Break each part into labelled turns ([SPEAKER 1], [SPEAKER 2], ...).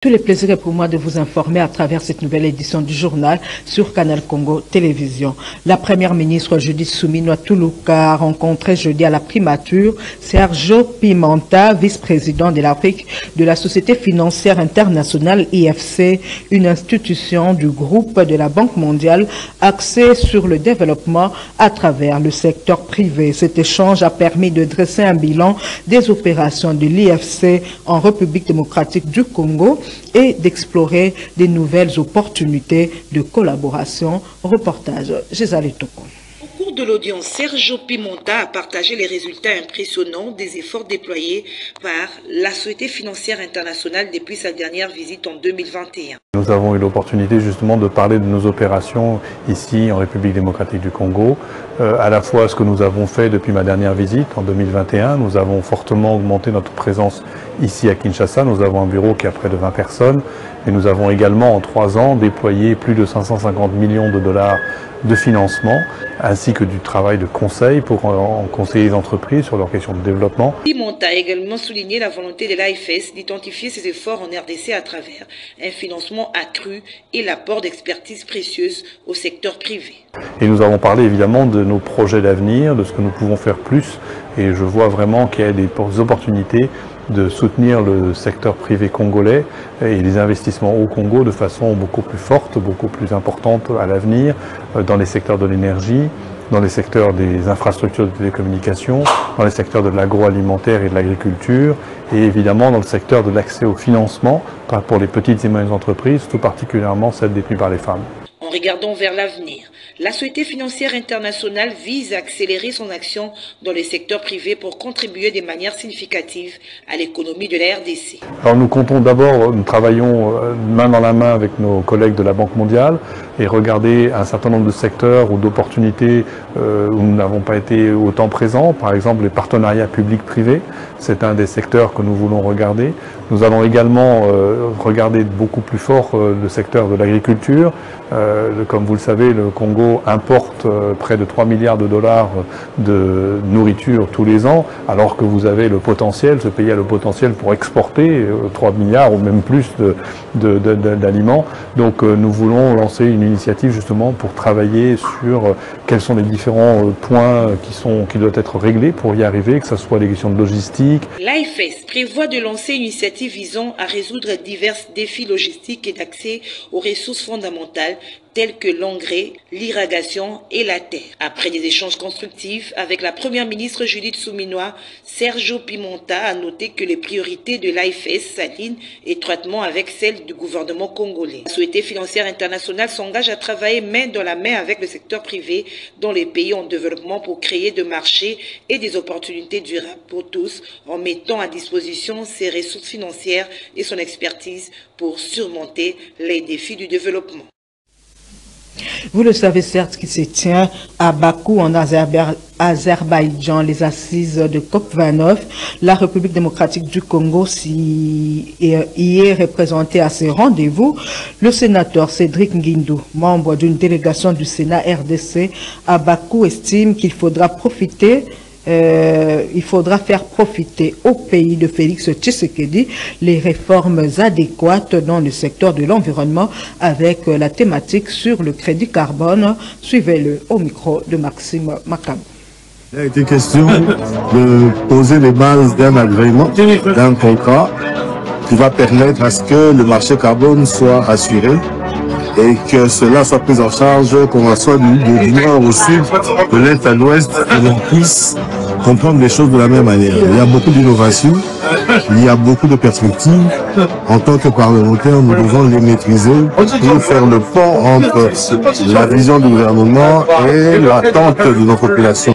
[SPEAKER 1] Tous les plaisirs est pour moi de vous informer à travers cette nouvelle édition du journal sur Canal Congo Télévision. La première ministre Judith Suminwa Tuluka a rencontré jeudi à la primature Sergio Pimenta, vice-président de l'Afrique de la Société financière internationale IFC, une institution du groupe de la Banque mondiale axée sur le développement à travers le secteur privé. Cet échange a permis de dresser un bilan des opérations de l'IFC en République démocratique du Congo et d'explorer de nouvelles opportunités de collaboration. Reportage Gisali Toko.
[SPEAKER 2] Au cours de l'audience, Sergio Pimenta a partagé les résultats impressionnants des efforts déployés par la Société financière internationale depuis sa dernière visite en 2021.
[SPEAKER 3] Nous avons eu l'opportunité justement de parler de nos opérations ici en République démocratique du Congo, à la fois ce que nous avons fait depuis ma dernière visite en 2021. Nous avons fortement augmenté notre présence ici à Kinshasa. Nous avons un bureau qui a près de 20 personnes et nous avons également en 3 ans déployé plus de 550 millions de dollars de financement ainsi que du travail de conseil pour conseiller les entreprises sur leurs questions de développement.
[SPEAKER 2] Pimenta a également souligné la volonté de l'AFS d'identifier ses efforts en RDC à travers un financement accru et l'apport d'expertise précieuse au secteur privé.
[SPEAKER 3] Et nous avons parlé évidemment de nos projets d'avenir, de ce que nous pouvons faire plus, et je vois vraiment qu'il y a des opportunités de soutenir le secteur privé congolais et les investissements au Congo de façon beaucoup plus forte, beaucoup plus importante à l'avenir, dans les secteurs de l'énergie, dans les secteurs des infrastructures de télécommunications, dans les secteurs de l'agroalimentaire et de l'agriculture, et évidemment dans le secteur de l'accès au financement pour les petites et moyennes entreprises, tout particulièrement celles détenues par les femmes.
[SPEAKER 2] En regardant vers l'avenir, la Société financière internationale vise à accélérer son action dans le secteur privé pour contribuer de manière significative à l'économie de la RDC.
[SPEAKER 3] Alors nous travaillons main dans la main avec nos collègues de la Banque mondiale et regarder un certain nombre de secteurs ou d'opportunités où nous n'avons pas été autant présents. Par exemple, les partenariats publics-privés, c'est un des secteurs que nous voulons regarder. Nous allons également regarder beaucoup plus fort le secteur de l'agriculture. Comme vous le savez, le Congo importe près de 3 milliards de dollars de nourriture tous les ans, alors que vous avez le potentiel, ce pays a le potentiel pour exporter 3 milliards ou même plus d'aliments. Donc nous voulons lancer une initiative justement pour travailler sur quels sont les différents points qui doivent être réglés pour y arriver, que ce soit des questions de logistique.
[SPEAKER 2] L'AFS prévoit de lancer une initiative visant à résoudre divers défis logistiques et d'accès aux ressources fondamentales telles que l'engrais, l'irrigation et la terre. Après des échanges constructifs avec la première ministre Judith Suminwa, Sergio Pimenta a noté que les priorités de l'AFS s'alignent étroitement avec celles du gouvernement congolais. La Société financière internationale s'engage à travailler main dans la main avec le secteur privé dans les pays en développement pour créer des marchés et des opportunités durables pour tous en mettant à disposition ses ressources financières et son expertise pour surmonter les défis du développement.
[SPEAKER 1] Vous le savez certes qu'il se tient à Bakou en Azerbaïdjan, les assises de COP29. La République démocratique du Congo y est représentée à ces rendez-vous. Le sénateur Cédric Nguindou, membre d'une délégation du Sénat RDC à Bakou, estime qu'il faudra faire profiter au pays de Félix Tshisekedi les réformes adéquates dans le secteur de l'environnement avec la thématique sur le crédit carbone. Suivez-le au micro de Maxime Macabou.
[SPEAKER 4] Il a été question de poser les bases d'un agrément, d'un contrat qui va permettre à ce que le marché carbone soit assuré et que cela soit pris en charge, qu'on soit du nord au sud, de l'est à l'ouest, et qu'on puisse comprendre les choses de la même manière. Il y a beaucoup d'innovations, il y a beaucoup de perspectives. En tant que parlementaires, nous devons les maîtriser pour faire le pont entre la vision du gouvernement et l'attente de nos populations.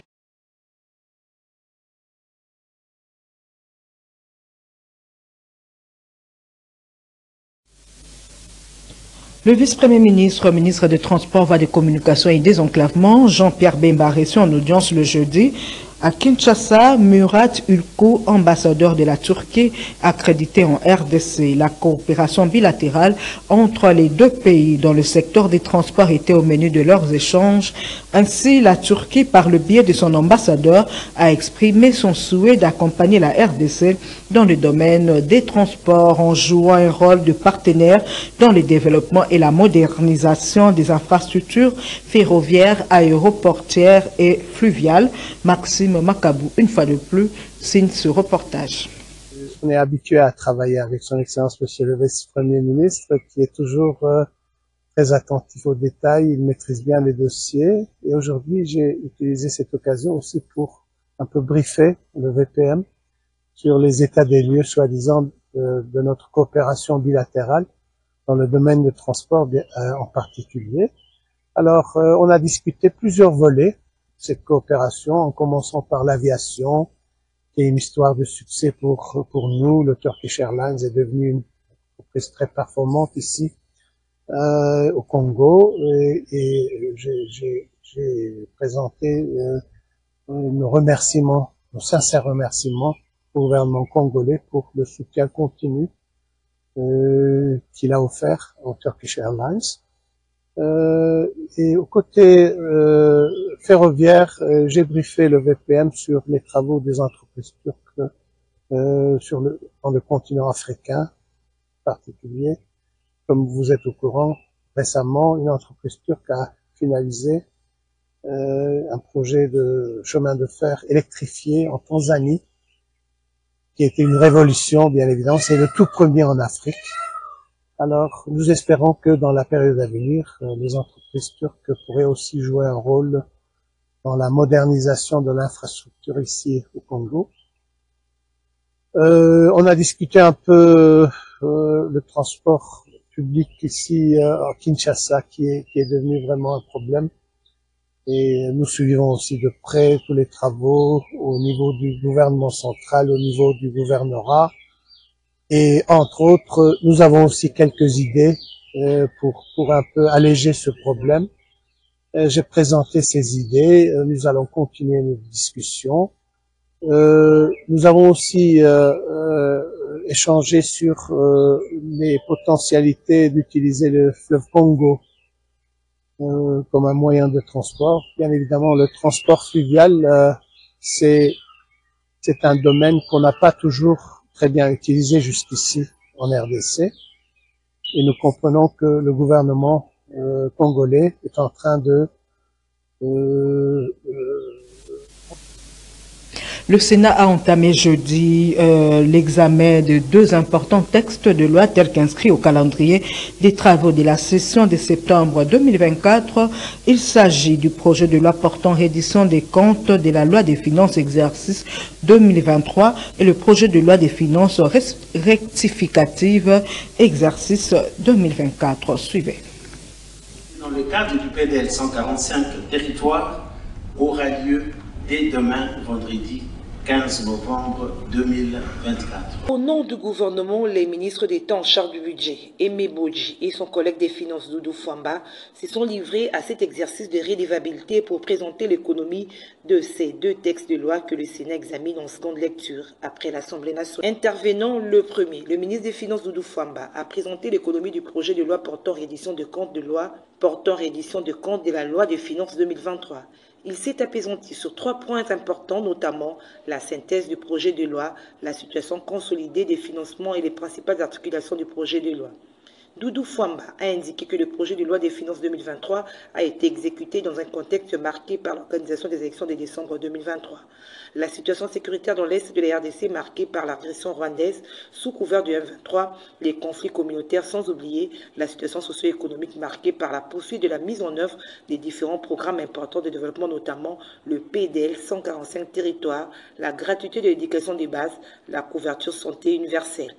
[SPEAKER 1] Le vice-premier ministre, ministre des Transports, Voies de Communication et Désenclavement, Jean-Pierre Bemba, reçu en audience le jeudi À Kinshasa, Murat Ülkü, ambassadeur de la Turquie, accrédité en RDC. La coopération bilatérale entre les deux pays dans le secteur des transports était au menu de leurs échanges. Ainsi, la Turquie, par le biais de son ambassadeur, a exprimé son souhait d'accompagner la RDC dans le domaine des transports en jouant un rôle de partenaire dans le développement et la modernisation des infrastructures ferroviaires, aéroportières et fluviales. Maxime Makabou, une fois de plus, signe ce reportage.
[SPEAKER 5] On est habitué à travailler avec son Excellence Monsieur le Vice-Premier ministre qui est toujours très attentif aux détails, il maîtrise bien les dossiers. Et aujourd'hui, j'ai utilisé cette occasion aussi pour un peu briefer le VPM sur les états des lieux, soi-disant, de notre coopération bilatérale dans le domaine du transport en particulier. Alors, on a discuté plusieurs volets de cette coopération, en commençant par l'aviation, qui est une histoire de succès pour nous. Le Turkish Airlines est devenu une entreprise très performante ici au Congo, et j'ai présenté nos remerciements, nos sincères remerciements au gouvernement congolais pour le soutien continu qu'il a offert au Turkish Airlines. Et au côté ferroviaire, j'ai briefé le VPM sur les travaux des entreprises turques dans le continent africain en particulier. Comme vous êtes au courant, récemment, une entreprise turque a finalisé un projet de chemin de fer électrifié en Tanzanie, qui était une révolution, bien évidemment. C'est le tout premier en Afrique. Alors, nous espérons que dans la période à venir, les entreprises turques pourraient aussi jouer un rôle dans la modernisation de l'infrastructure ici au Congo. On a discuté un peu le transport public ici à Kinshasa, qui est devenu vraiment un problème. Et nous suivons aussi de près tous les travaux au niveau du gouvernement central, au niveau du gouvernorat. Et entre autres, nous avons aussi quelques idées pour un peu alléger ce problème. J'ai présenté ces idées, nous allons continuer nos discussions. Nous avons aussi échangé sur les potentialités d'utiliser le fleuve Congo comme un moyen de transport. Bien évidemment, le transport fluvial, c'est un domaine qu'on n'a pas toujours très bien utilisé jusqu'ici en RDC. Et nous comprenons que le gouvernement congolais est en train de
[SPEAKER 1] Le Sénat a entamé jeudi l'examen de deux importants textes de loi tels qu'inscrits au calendrier des travaux de la session de septembre 2024. Il s'agit du projet de loi portant reddition des comptes de la loi des finances exercice 2023 et le projet de loi des finances rectificative exercice 2024. Suivez.
[SPEAKER 6] Dans le cadre du PDL 145 territoire aura lieu dès demain, vendredi 15 novembre 2024.
[SPEAKER 2] Au nom du gouvernement, les ministres d'État en charge du budget, Aimé Bodji et son collègue des finances, Doudou Fwamba, se sont livrés à cet exercice de redevabilité pour présenter l'économie de ces deux textes de loi que le Sénat examine en seconde lecture après l'Assemblée nationale. Intervenant le premier, le ministre des Finances, Doudou Fwamba, a présenté l'économie du projet de loi portant reddition de comptes de la loi de finances 2023. Il s'est apaisanti sur 3 points importants, notamment la synthèse du projet de loi, la situation consolidée des financements et les principales articulations du projet de loi. Doudou Fwamba a indiqué que le projet de loi des finances 2023 a été exécuté dans un contexte marqué par l'organisation des élections de décembre 2023. La situation sécuritaire dans l'est de la RDC marquée par l'agression rwandaise sous couvert du M23, les conflits communautaires sans oublier la situation socio-économique marquée par la poursuite de la mise en œuvre des différents programmes importants de développement, notamment le PDL 145 territoires, la gratuité de l'éducation des bases, la couverture santé universelle.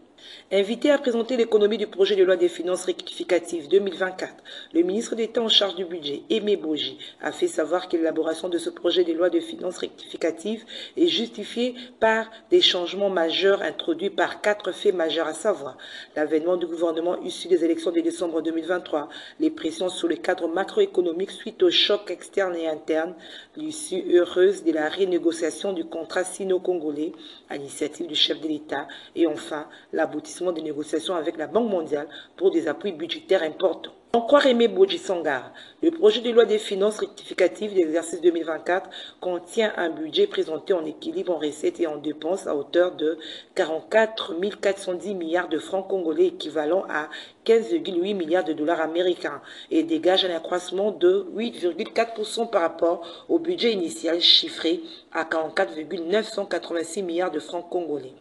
[SPEAKER 2] Invité à présenter l'économie du projet de loi des finances rectificatives 2024, le ministre d'État en charge du budget, Aimé Boji, a fait savoir que l'élaboration de ce projet de loi de finances rectificatives est justifiée par des changements majeurs introduits par 4 faits majeurs, à savoir l'avènement du gouvernement issu des élections de décembre 2023, les pressions sur le cadre macroéconomique suite aux chocs externes et internes, l'issue heureuse de la renégociation du contrat sino-congolais à l'initiative du chef de l'État et enfin l'aboutissement des négociations avec la Banque mondiale pour des appuis budgétaires importants. En croire Aimé Boji Sangara, le projet de loi des finances rectificatives de l'exercice 2024 contient un budget présenté en équilibre en recettes et en dépenses à hauteur de 44 410 milliards de francs congolais, équivalent à 15,8 milliards de dollars américains, et dégage un accroissement de 8,4% par rapport au budget initial chiffré à 44,986 milliards de francs congolais.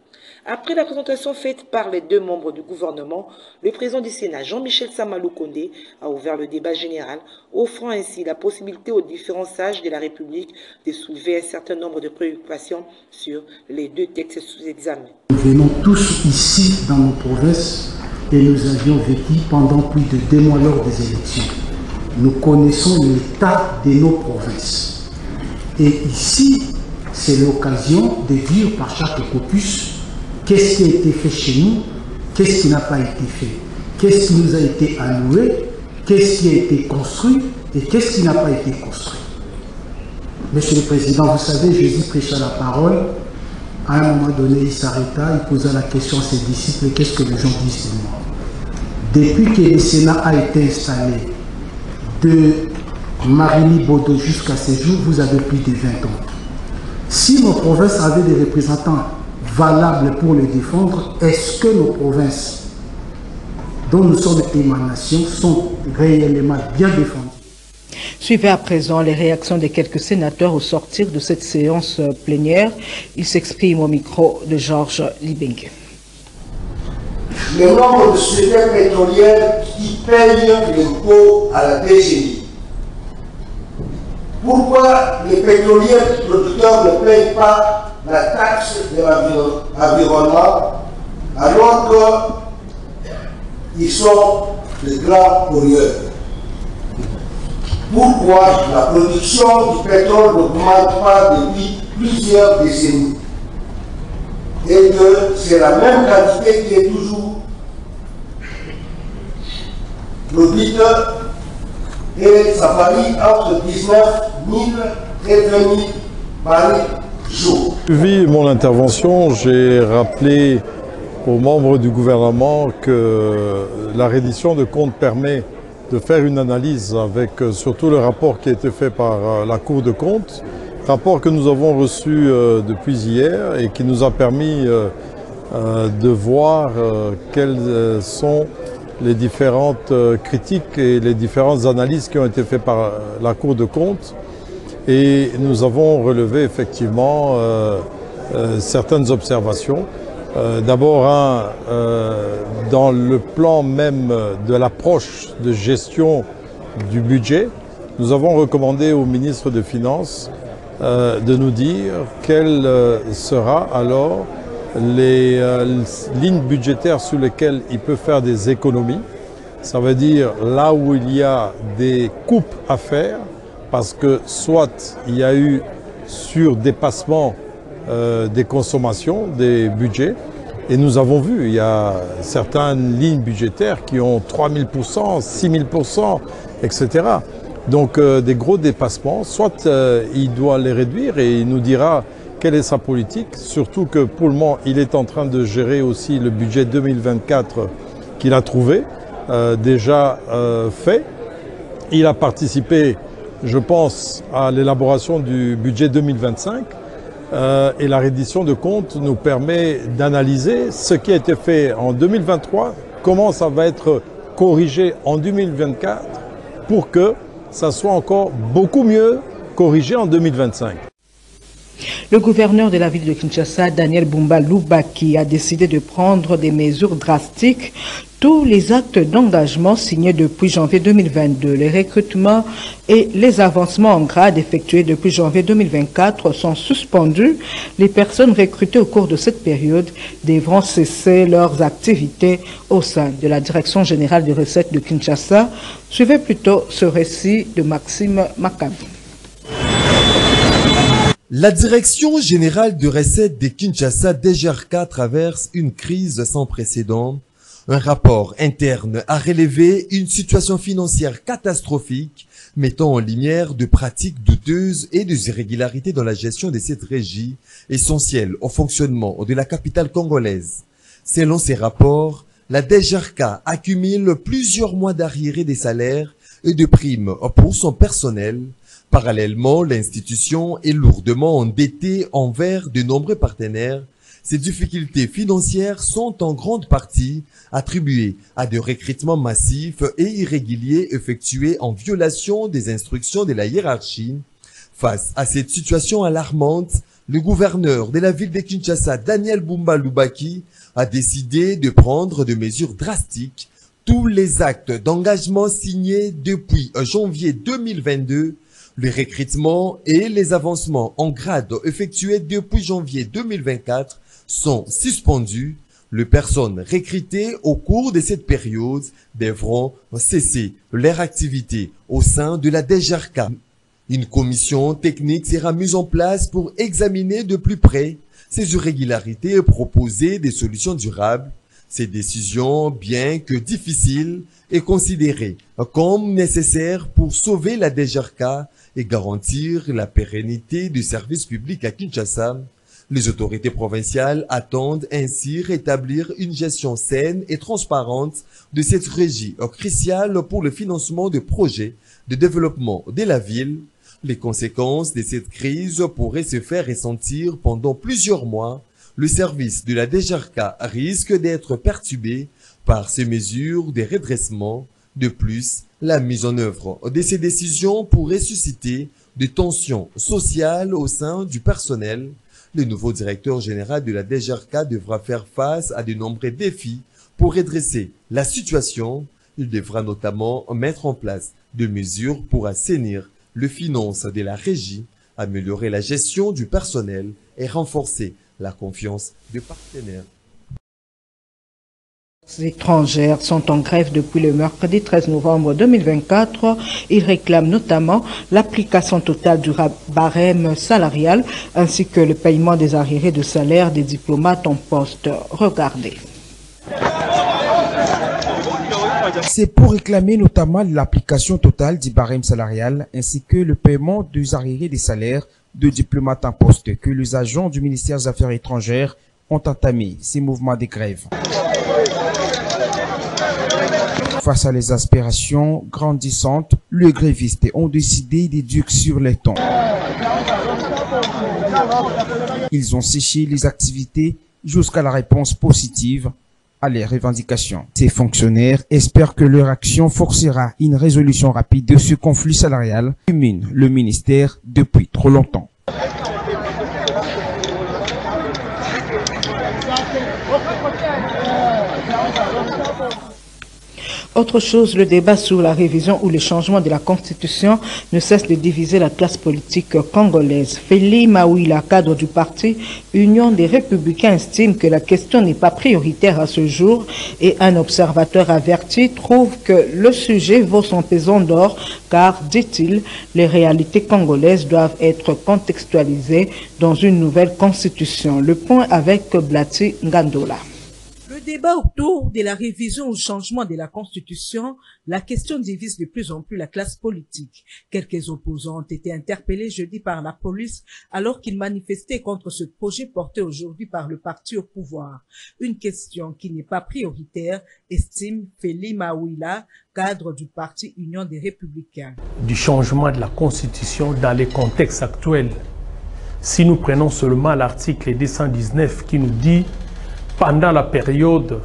[SPEAKER 2] Après la présentation faite par les 2 membres du gouvernement, le président du Sénat, Jean-Michel Samalou Kondé, a ouvert le débat général, offrant ainsi la possibilité aux différents sages de la République de soulever un certain nombre de préoccupations sur les 2 textes sous examen.
[SPEAKER 7] Nous venons tous ici dans nos provinces et nous avions vécu pendant plus de 2 mois lors des élections. Nous connaissons l'état de nos provinces. Et ici, c'est l'occasion de dire par chaque caucus qu'est-ce qui a été fait chez nous, qu'est-ce qui n'a pas été fait, qu'est-ce qui nous a été alloué, qu'est-ce qui a été construit et qu'est-ce qui n'a pas été construit. Monsieur le Président, vous savez, Jésus prêcha la parole. À un moment donné, il s'arrêta, il posa la question à ses disciples, qu'est-ce que les gens disent de moi? Depuis que le Sénat a été installé, de Marigny-Bodo jusqu'à ce jour, vous avez plus de 20 ans. Si nos provinces avaient des représentants valables pour les défendre, est-ce que nos provinces dont nous sommes émanation sont réellement bien défendues?
[SPEAKER 1] Suivez à présent les réactions de quelques sénateurs au sortir de cette séance plénière. Ils s'expriment au micro de Georges Libengue.
[SPEAKER 8] Le nombre de sociétés pétrolières qui payent l'impôt à la DGI. Pourquoi les pétroliers producteurs ne payent pas la taxe de l'environnement alors qu'ils sont les grands pollueurs? Pourquoi la production du pétrole n'augmente pas depuis plusieurs décennies et que c'est la même quantité qui est toujours produite et ça varie entre 19 000 et 20 000 barils jour.
[SPEAKER 9] Suivi mon intervention, j'ai rappelé aux membres du gouvernement que la reddition de comptes permet de faire une analyse avec surtout le rapport qui a été fait par la Cour de comptes, rapport que nous avons reçu depuis hier et qui nous a permis de voir quelles sont les différentes critiques et les différentes analyses qui ont été faites par la Cour de comptes. Et nous avons relevé effectivement certaines observations. D'abord, dans le plan même de l'approche de gestion du budget, nous avons recommandé au ministre des Finances de nous dire quelles sera alors les lignes budgétaires sur lesquelles il peut faire des économies. Ça veut dire là où il y a des coupes à faire, parce que soit il y a eu surdépassement des consommations, des budgets, et nous avons vu, il y a certaines lignes budgétaires qui ont 3000%, 6000%, etc. Donc des gros dépassements, soit il doit les réduire et il nous dira quelle est sa politique, surtout que pour le moment il est en train de gérer aussi le budget 2024 qu'il a trouvé, déjà fait. Il a participé, je pense, à l'élaboration du budget 2025 et la reddition de comptes nous permet d'analyser ce qui a été fait en 2023, comment ça va être corrigé en 2024 pour que ça soit encore beaucoup mieux corrigé en 2025.
[SPEAKER 1] Le gouverneur de la ville de Kinshasa, Daniel Bumba Lubaki, a décidé de prendre des mesures drastiques tous les actes d'engagement signés depuis janvier 2022, les recrutements et les avancements en grade effectués depuis janvier 2024 sont suspendus. Les personnes recrutées au cours de cette période devront cesser leurs activités au sein de la Direction générale des recettes de Kinshasa. Suivez plutôt ce récit de Maxime Makabi.
[SPEAKER 10] La Direction générale de recettes de Kinshasa, DGRK, traverse une crise sans précédent. Un rapport interne a relevé une situation financière catastrophique, mettant en lumière de pratiques douteuses et des irrégularités dans la gestion de cette régie, essentielle au fonctionnement de la capitale congolaise. Selon ces rapports, la DGRK accumule plusieurs mois d'arriérés des salaires et de primes pour son personnel. Parallèlement, l'institution est lourdement endettée envers de nombreux partenaires. Ces difficultés financières sont en grande partie attribuées à des recrutements massifs et irréguliers effectués en violation des instructions de la hiérarchie. Face à cette situation alarmante, le gouverneur de la ville de Kinshasa, Daniel Bumba Lubaki, a décidé de prendre des mesures drastiques. Tous les actes d'engagement signés depuis janvier 2022, les recrutements et les avancements en grade effectués depuis janvier 2024 sont suspendus. Les personnes recrutées au cours de cette période devront cesser leur activité au sein de la DGRK. Une commission technique sera mise en place pour examiner de plus près ces irrégularités et proposer des solutions durables. Ces décisions, bien que difficiles, est considérée comme nécessaire pour sauver la DGRK et garantir la pérennité du service public à Kinshasa. Les autorités provinciales attendent ainsi rétablir une gestion saine et transparente de cette régie cruciale pour le financement de projets de développement de la ville. Les conséquences de cette crise pourraient se faire ressentir pendant plusieurs mois. Le service de la DGRK risque d'être perturbé par ces mesures de redressement. De plus, la mise en œuvre de ces décisions pourrait susciter des tensions sociales au sein du personnel. Le nouveau directeur général de la DGRK devra faire face à de nombreux défis pour redresser la situation. Il devra notamment mettre en place des mesures pour assainir les finances de la régie, améliorer la gestion du personnel et renforcer la confiance des partenaires.
[SPEAKER 1] Les étrangères sont en grève depuis le mercredi 13 novembre 2024. Ils réclament notamment l'application totale du barème salarial ainsi que le paiement des arriérés de salaire des diplomates en poste. Regardez.
[SPEAKER 11] C'est pour réclamer notamment l'application totale du barème salarial ainsi que le paiement des arriérés des salaires de diplomates en poste que les agents du ministère des Affaires étrangères ont entamé ces mouvements de grève. Face à les aspirations grandissantes, les grévistes ont décidé d'éduquer sur les tons. Ils ont séché les activités jusqu'à la réponse positive à les revendications. Ces fonctionnaires espèrent que leur action forcera une résolution rapide de ce conflit salarial qui mine le ministère depuis trop longtemps.
[SPEAKER 1] Autre chose, le débat sur la révision ou le changement de la Constitution ne cesse de diviser la classe politique congolaise. Félix Mawila, cadre du parti Union des Républicains, estime que la question n'est pas prioritaire à ce jour et un observateur averti trouve que le sujet vaut son pesant d'or car, dit-il, les réalités congolaises doivent être contextualisées dans une nouvelle Constitution. Le point avec Blati Ngandola.
[SPEAKER 12] Le débat autour de la révision ou changement de la Constitution, la question divise de plus en plus la classe politique. Quelques opposants ont été interpellés jeudi par la police alors qu'ils manifestaient contre ce projet porté aujourd'hui par le parti au pouvoir. Une question qui n'est pas prioritaire, estime Félix Mawila, cadre du parti Union des Républicains.
[SPEAKER 13] Du changement de la Constitution dans les contextes actuels. Si nous prenons seulement l'article 219 qui nous dit pendant la période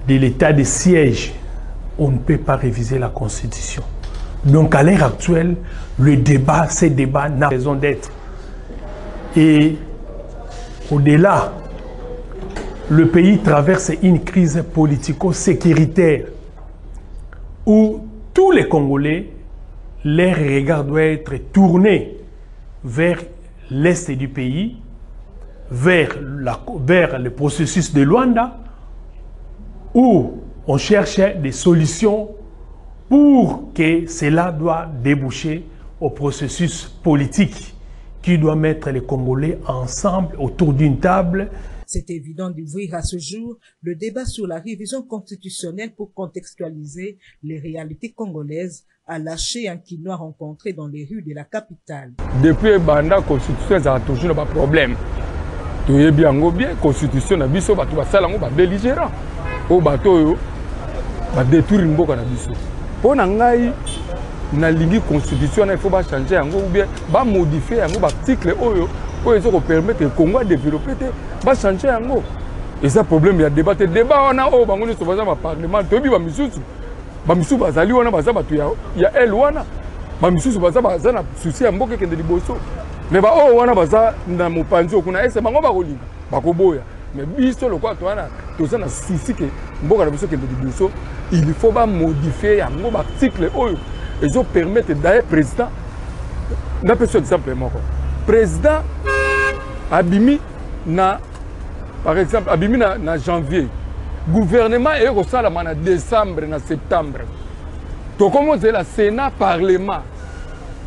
[SPEAKER 13] de l'état de siège, on ne peut pas réviser la Constitution. Donc à l'heure actuelle, ces débats n'ont pas raison d'être. Et au-delà le pays traverse une crise politico-sécuritaire où tous les Congolais, leur regard doit être tourné vers l'est du pays, vers le processus de Luanda, où on cherche des solutions pour que cela doit déboucher au processus politique qui doit mettre les Congolais ensemble autour d'une table.
[SPEAKER 12] C'est évident d'ouvrir à ce jour le débat sur la révision constitutionnelle pour contextualiser les réalités congolaises, a lâché un Kinois rencontré dans les rues de la capitale.
[SPEAKER 14] Depuis la constitution, ça a toujours un problème. Tu es bien, la constitution, la biso, tu vas faire un belligérant. Au bateau, va détruire une boca. Pour n'engager na ligne constitution, il faut changer ou bien modifier l'article pour permettre au Congo de développer, va changer. Et ça problème, il y a débat on a au parlement, Bamisu bazali wana baza batu ya el wana bamisusu baza na souci ya mboka kende liboso mais ba o wana baza na mopanzi okuna ese bango bakolinga bakoboya mais biso lokwa to wana toza na souci ke mboka na biso kende liboso il faut ba modifier yango ba article oyo ezo permettre d'ailleurs président na peso exemple moko président abimi na par exemple abimi na janvier. Gouvernement est au Salama en décembre, en septembre. Donc, comment c'est le Sénat, Parlement?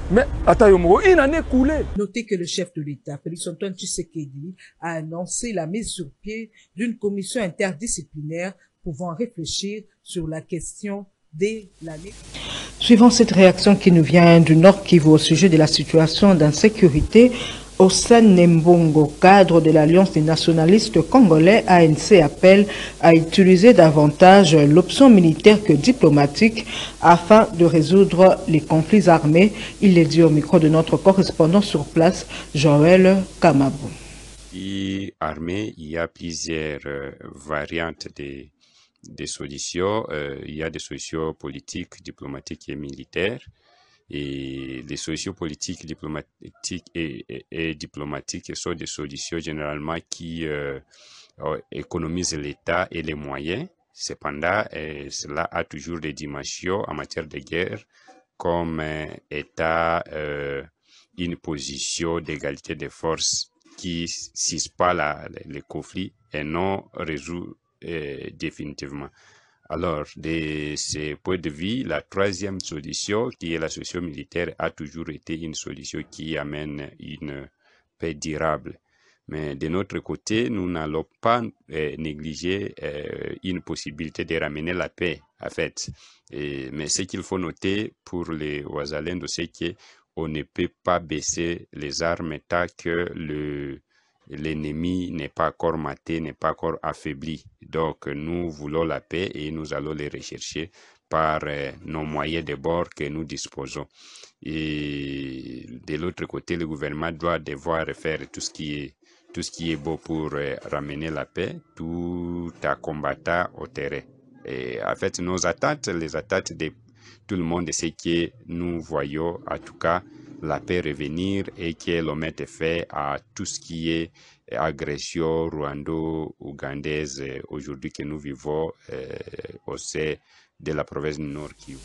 [SPEAKER 14] Mais, attends, une année coulée.
[SPEAKER 12] Notez que le chef de l'État, Félix-Antoine Tshisekedi, a annoncé la mise sur pied d'une commission interdisciplinaire pouvant réfléchir sur la question dès l'année.
[SPEAKER 1] Suivant cette réaction qui nous vient du Nord Kivu au sujet de la situation d'insécurité, Ossane Nembongo, cadre de l'Alliance des nationalistes congolais, ANC, appelle à utiliser davantage l'option militaire que diplomatique afin de résoudre les conflits armés. Il l'a dit au micro de notre correspondant sur place, Joël Kamabou.
[SPEAKER 15] Armée, il y a plusieurs variantes de solutions. Il y a des solutions politiques, diplomatiques et militaires. Et les solutions politiques, diplomatiques et diplomatiques sont des solutions généralement qui économisent l'État et les moyens. Cependant, cela a toujours des dimensions en matière de guerre comme État, une position d'égalité des forces qui suspend les conflits et non résout définitivement. Alors, de ce point de vue, la troisième solution, qui est la solution militaire, a toujours été une solution qui amène une paix durable. Mais de notre côté, nous n'allons pas négliger une possibilité de ramener la paix, en fait. Mais ce qu'il faut noter pour les Ouazalendo, c'est qu'on ne peut pas baisser les armes tant que l'ennemi n'est pas encore maté, n'est pas encore affaibli. Donc, nous voulons la paix et nous allons les rechercher par nos moyens de bord que nous disposons. Et de l'autre côté, le gouvernement doit devoir faire tout ce qui est beau pour ramener la paix, tout en combattant au terrain. Et en fait, nos attentes, les attentes de tout le monde, c'est que nous voyons, en tout cas, la paix revenir et qu'elle mette fait à tout ce qui est agression rwando-ougandaise aujourd'hui que nous vivons au sein de la province du Nord Kivu.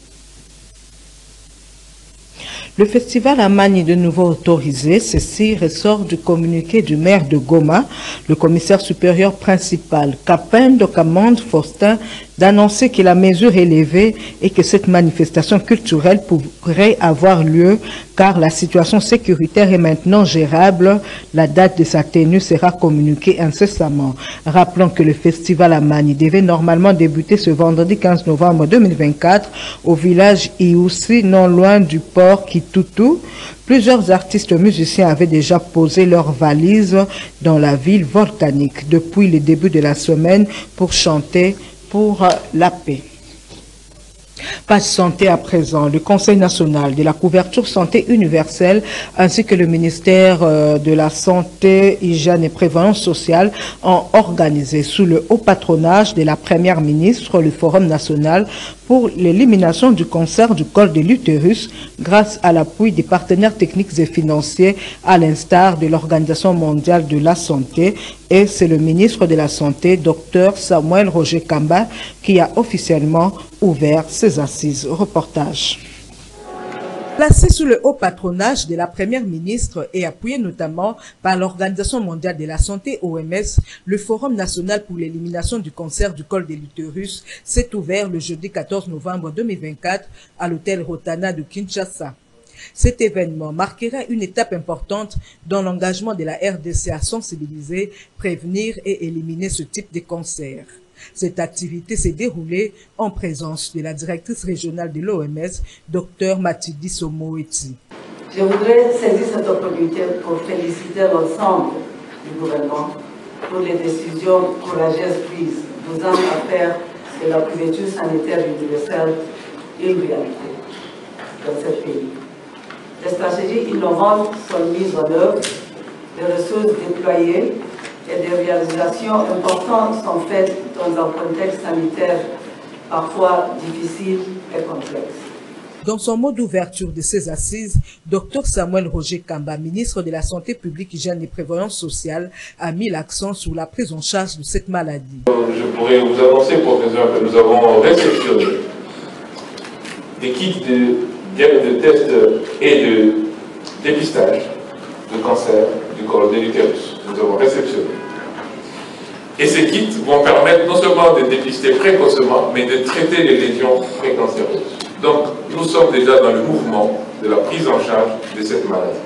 [SPEAKER 1] Le festival Amani de nouveau autorisé, ceci ressort du communiqué du maire de Goma, le commissaire supérieur principal, Kapendo Kamand Faustin, d'annoncer que la mesure est levée et que cette manifestation culturelle pourrait avoir lieu car la situation sécuritaire est maintenant gérable. La date de sa tenue sera communiquée incessamment. Rappelons que le festival Amani devait normalement débuter ce vendredi 15 novembre 2024 au village Iousi, non loin du port Kitutu. Plusieurs artistes musiciens avaient déjà posé leurs valises dans la ville volcanique depuis le début de la semaine pour chanter pour la paix. Page santé à présent. Le Conseil national de la couverture santé universelle ainsi que le ministère de la Santé, Hygiène et Prévoyance sociale ont organisé sous le haut patronage de la Première ministre le Forum national pour l'élimination du cancer du col de l'utérus grâce à l'appui des partenaires techniques et financiers à l'instar de l'Organisation mondiale de la santé. Et c'est le ministre de la Santé, Dr Samuel Roger Kamba, qui a officiellement ouvert ses assises. Reportage.
[SPEAKER 12] Placé sous le haut patronage de la Première ministre et appuyé notamment par l'Organisation mondiale de la santé OMS, le Forum national pour l'élimination du cancer du col de l'utérus s'est ouvert le jeudi 14 novembre 2024 à l'hôtel Rotana de Kinshasa. Cet événement marquera une étape importante dans l'engagement de la RDC à sensibiliser, prévenir et éliminer ce type de cancer. Cette activité s'est déroulée en présence de la directrice régionale de l'OMS, Dr Matidi Somoeti.
[SPEAKER 16] Je voudrais saisir cette opportunité pour féliciter l'ensemble du gouvernement pour les décisions courageuses prises visant à faire de la couverture sanitaire universelle une réalité dans ce pays. Des stratégies innovantes sont mises en œuvre, des ressources déployées et des réalisations importantes sont faites dans un contexte sanitaire parfois difficile et complexe.
[SPEAKER 12] Dans son mot d'ouverture de ces assises, Dr Samuel Roger Kamba, ministre de la Santé publique, Hygiène et Prévoyance sociale, a mis l'accent sur la prise en charge de cette maladie.
[SPEAKER 17] Je pourrais vous annoncer, professeur, que nous avons réceptionné des kits de tests et de dépistage de cancer du col de l'utérus. Nous avons réceptionné. Et ces kits vont permettre non seulement de dépister précocement, mais de traiter les lésions précancéreuses. Donc, nous sommes déjà dans le mouvement de la prise en charge de cette maladie.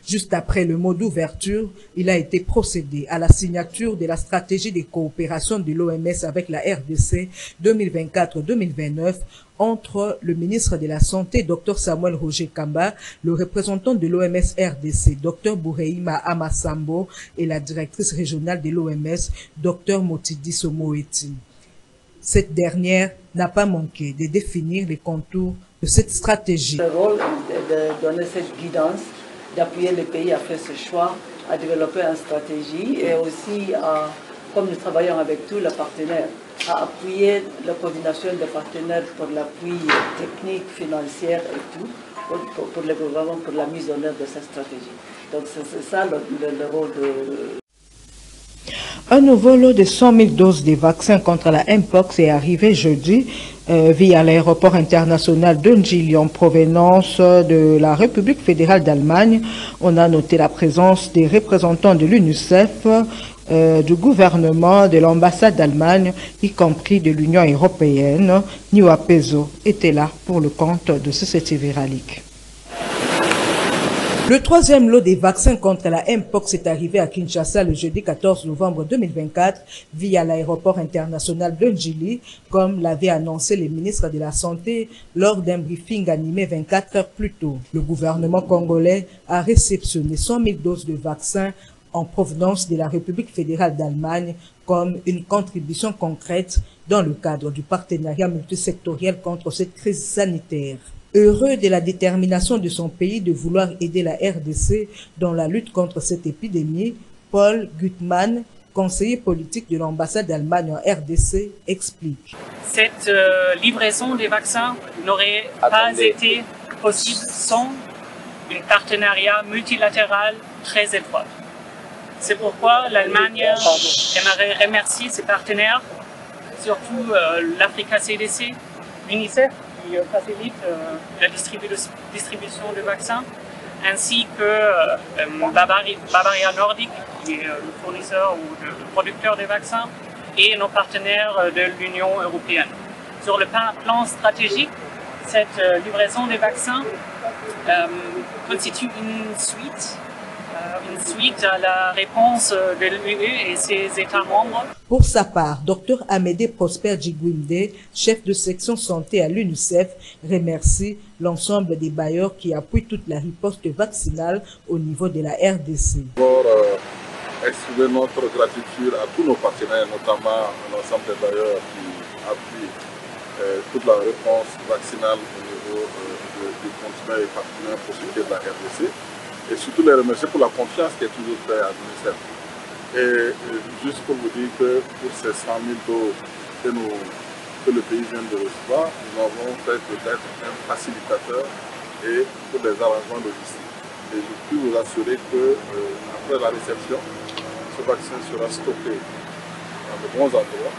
[SPEAKER 12] Juste après le mot d'ouverture, il a été procédé à la signature de la stratégie de coopération de l'OMS avec la RDC 2024-2029 entre le ministre de la Santé, Dr Samuel Roger Kamba, le représentant de l'OMS RDC, Dr Boureima Amasambo, et la directrice régionale de l'OMS, Dr Motidi Somoeti. Cette dernière n'a pas manqué de définir les contours de cette stratégie.
[SPEAKER 16] Le rôle de donner cette guidance, d'appuyer les pays à faire ce choix, à développer une stratégie et aussi, comme nous travaillons avec tous les partenaires, à appuyer la coordination des partenaires pour l'appui technique, financier et tout, pour le gouvernement, pour la mise en œuvre de cette stratégie. Donc c'est ça le rôle de...
[SPEAKER 1] Un nouveau lot de 100 000 doses de vaccins contre la Mpox est arrivé jeudi via l'aéroport international de Njili en provenance de la République fédérale d'Allemagne. On a noté la présence des représentants de l'UNICEF, du gouvernement, de l'ambassade d'Allemagne, y compris de l'Union européenne. Niwa Pezo était là pour le compte de Société Viralique.
[SPEAKER 12] Le troisième lot des vaccins contre la Mpox est arrivé à Kinshasa le jeudi 14 novembre 2024 via l'aéroport international de Njili, comme l'avait annoncé le ministre de la Santé lors d'un briefing animé 24 heures plus tôt. Le gouvernement congolais a réceptionné 100 000 doses de vaccins en provenance de la République fédérale d'Allemagne comme une contribution concrète dans le cadre du partenariat multisectoriel contre cette crise sanitaire. Heureux de la détermination de son pays de vouloir aider la RDC dans la lutte contre cette épidémie, Paul Gutmann, conseiller politique de l'ambassade d'Allemagne en RDC, explique.
[SPEAKER 18] Cette livraison des vaccins n'aurait pas été possible sans un partenariat multilatéral très étroit. C'est pourquoi l'Allemagne aimerait remercier ses partenaires, surtout l'Africa CDC, l'UNICEF, qui facilite la distribution de vaccins, ainsi que Bavaria Nordic, qui est le fournisseur ou le producteur des vaccins, et nos partenaires de l'Union européenne. Sur le plan stratégique, cette livraison des vaccins constitue une suite à la réponse de l'UE et ses États membres.
[SPEAKER 12] Pour sa part, Dr Amédée Prosper Djigwimde, chef de section santé à l'UNICEF, remercie l'ensemble des bailleurs qui appuient toute la riposte vaccinale au niveau de la RDC.
[SPEAKER 19] Pour exprimer notre gratitude à tous nos partenaires, notamment à l'ensemble des bailleurs qui appuient toute la réponse vaccinale au niveau du continent et partenaires pour ce qui est de la RDC. Et surtout les remercier pour la confiance qui est toujours faite à l'UNICEF. Et juste pour vous dire que pour ces 100 000 doses que le pays vient de recevoir, nous avons fait peut-être un facilitateur et pour des arrangements logistiques. Et je puis vous assurer que après la réception, ce vaccin sera stocké dans de bons endroits.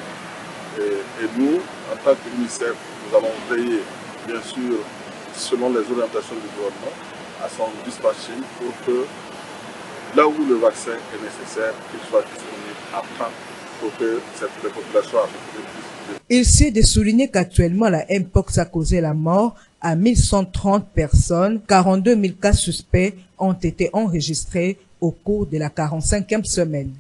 [SPEAKER 19] Et nous, en tant que UNICEF, nous allons veiller, bien sûr, selon les orientations du gouvernement, à son dispatching pour que là où le vaccin est nécessaire, qu'il soit disponible à temps pour que les populations affectées puissent.
[SPEAKER 12] Il s'est de souligner qu'actuellement la Mpox a causé la mort à 1130 personnes. 42 000 cas suspects ont été enregistrés au cours de la 45e semaine.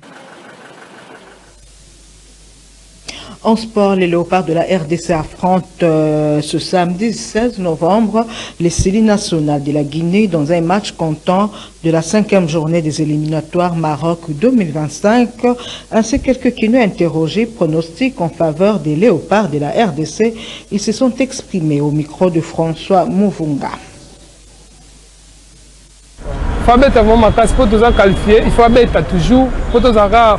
[SPEAKER 1] En sport, les Léopards de la RDC affrontent ce samedi 16 novembre les Séries nationales de la Guinée dans un match comptant de la 5e journée des éliminatoires Maroc 2025. Ainsi, quelques Guinéens interrogés pronostiquent en faveur des Léopards de la RDC. Ils se sont exprimés au micro de François Mouvunga.
[SPEAKER 14] Il faut être vraiment pour tous qualifier, il faut être toujours, pour tous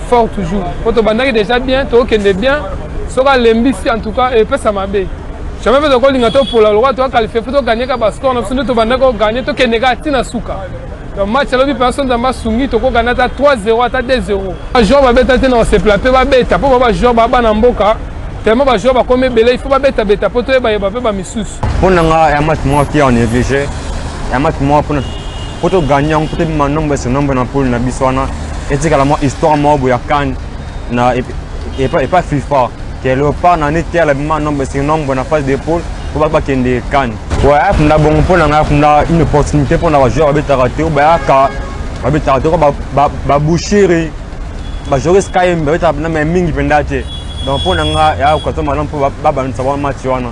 [SPEAKER 14] fort toujours. Pour tous déjà bien, tout est bien. Sera l'embissi en tout cas et peut ça m'a bé. Jamais fait de coordinateur pour la loi, tu as qualifié, faut gagner parce qu'on a obtenu de gagner, tu es négatif na souka. Le match là, personne dans ma sungi, tu as gagné 3-0 à 2-0. Un joueur va bêta dans ce plat, va bêta, pour va jouer baba na mboka. Tellement va jouer comme belé, il faut pas bêta bêta pour toi ba misus.
[SPEAKER 20] Pour nga un match moi qui est négligé. Un match moi pour te gagner, on peut me nombre ce nombre na poule na biswana. Et c'est carrément histoire moi boya kan na et pas FIFA. Que le pas n'en était la nombre c'est nombre na phase d'épaule pour pas qu'il y ait can. Ouais, on a bon pour une opportunité pour avoir joué avec raté ou bah avec raté ba boucherie ba jouer sky ba ta na mingi pendate. Donc pour nga ya ko to malam pour ba ba savoir match wana.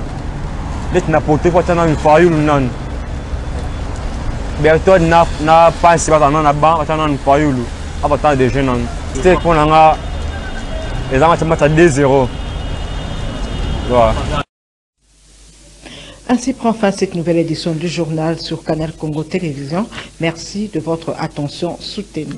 [SPEAKER 20] Dès na porter pour tana une faille nan. Berto na passe ba na ba tana une faille lu. Aba ta de jeunes. C'est pour nga les matchs à 2-0. Voilà.
[SPEAKER 1] Ainsi prend fin cette nouvelle édition du journal sur Canal Congo Télévision. Merci de votre attention soutenue.